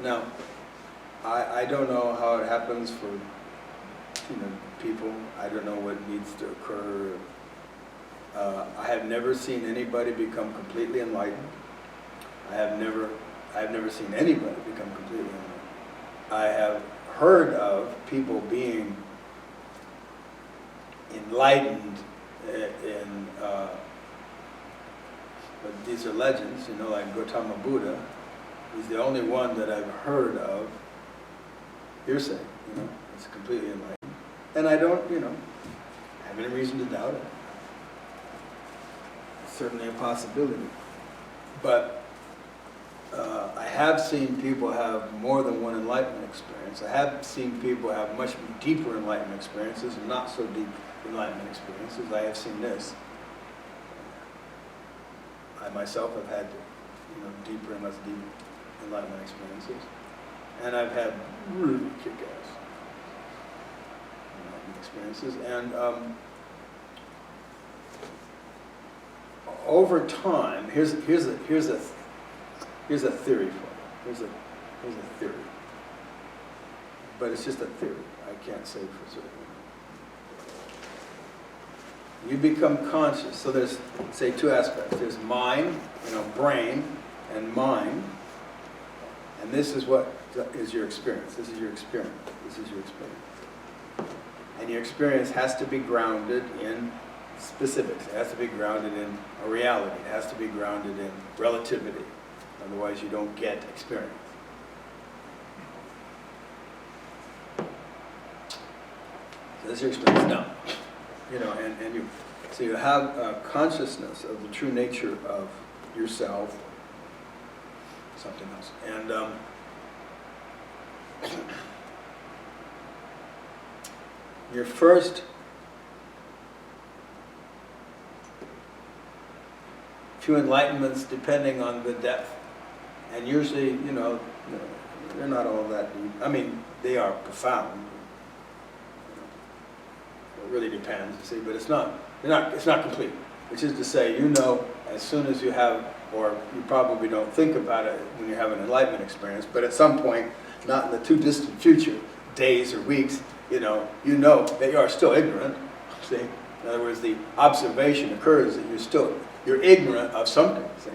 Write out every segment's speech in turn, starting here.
Now, I don't know how it happens for people. I don't know what needs to occur. I have never seen anybody become completely enlightened. I have never seen anybody become completely enlightened. I have heard of people being enlightened but these are legends, like Gautama Buddha. He's the only one that I've heard of hearsay, it's completely enlightened. And I don't, have any reason to doubt it. It's certainly a possibility. But I have seen people have more than one enlightenment experience. I have seen people have much deeper enlightenment experiences and not so deep enlightenment experiences. I have seen this. I myself have had, deeper and less deep enlightenment experiences. And I've had really kick-ass enlightenment experiences. And over time, here's a theory for it. Here's a theory. But it's just a theory. I can't say for certain. You become conscious. So there's, say, two aspects. There's mind, brain, and mind. And this is what is your experience. This is your experience. This is your experience. And your experience has to be grounded in specifics. It has to be grounded in a reality. It has to be grounded in relativity. Otherwise, you don't get experience. So this is your experience now. So you have a consciousness of the true nature of yourself, something else. And your first few enlightenments, depending on the depth, and usually, they're not all that deep. I mean, they are profound. It really depends, but it's not complete. Which is to say, as soon as you have, or you probably don't think about it when you have an enlightenment experience, but at some point, not in the too distant future, days or weeks, you know that you are still ignorant. See, in other words, the observation occurs that you're ignorant of something. See,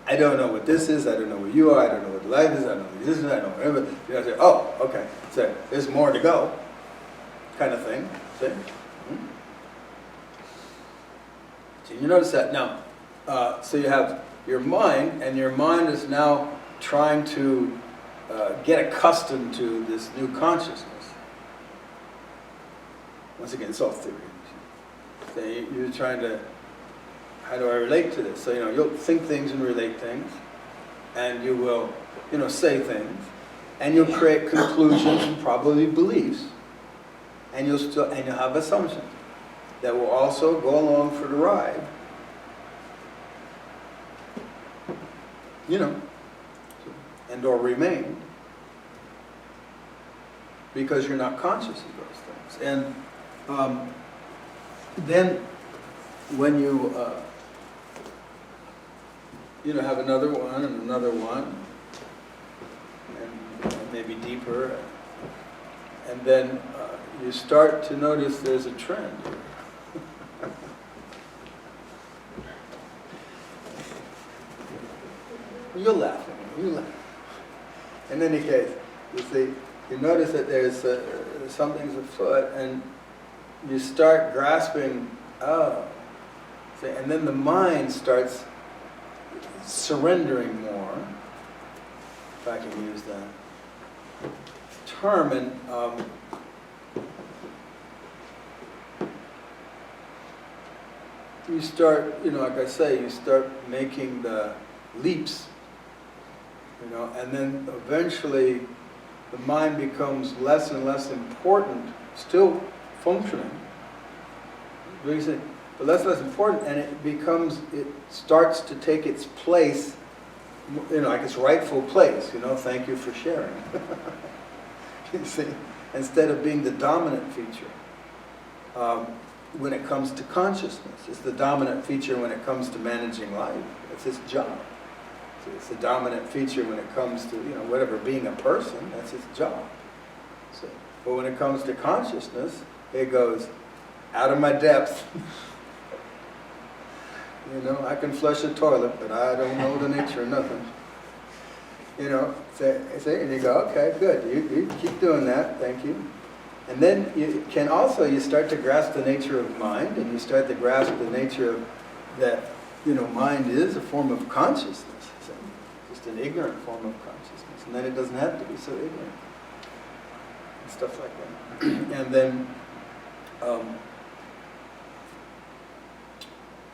I don't know what this is. I don't know what you are. I don't know what life is. I don't know what this is. I don't know whatever. Say, oh, okay. So there's more to go, kind of thing. See? So you notice that now. So you have your mind, and your mind is now trying to get accustomed to this new consciousness. Once again, it's all theory. So you're trying to, how do I relate to this? So you'll think things and relate things, and you will, say things, and you'll create conclusions and probably beliefs, and you'll have assumptions that will also go along for the ride. And or remain, because you're not conscious of those things. And then when you have another one and another one, and maybe deeper, and then you start to notice there's a trend. You'll laugh. In any case, you notice that there's something's afoot, and you start grasping, and then the mind starts surrendering more, if I can use that term, and you start, like I say, you start making the leaps, and then eventually the mind becomes less and less important, still functioning, but less and less important, and it starts to take its place, like its rightful place, thank you for sharing. You see, instead of being the dominant feature. When it comes to consciousness, it's the dominant feature when it comes to managing life. It's its job. It's a dominant feature when it comes to, whatever, being a person, that's its job. So, but when it comes to consciousness, it goes out of my depth. I can flush a toilet, but I don't know the nature of nothing. And you go, okay, good, you keep doing that, thank you. And then you start to grasp the nature of mind, and you start to grasp the nature of that, mind is a form of consciousness. So just an ignorant form of consciousness. And then it doesn't have to be so ignorant. And stuff like that. And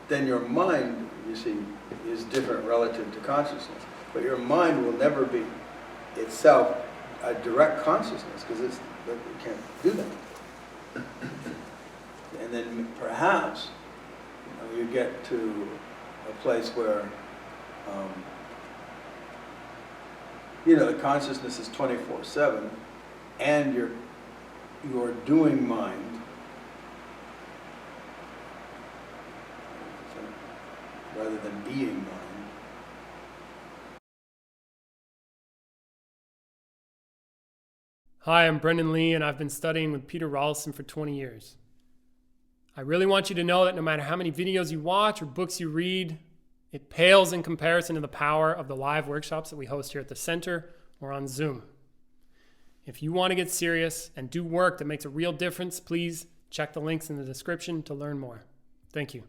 then your mind, you see, is different relative to consciousness. But your mind will never be itself a direct consciousness, because it can't do that. And then perhaps you get to a place where the consciousness is 24/7, and you're doing mind rather than being mind. Hi, I'm Brendan Lee, and I've been studying with Peter Ralston for 20 years. I really want you to know that no matter how many videos you watch or books you read, it pales in comparison to the power of the live workshops that we host here at the center or on Zoom. If you want to get serious and do work that makes a real difference, please check the links in the description to learn more. Thank you.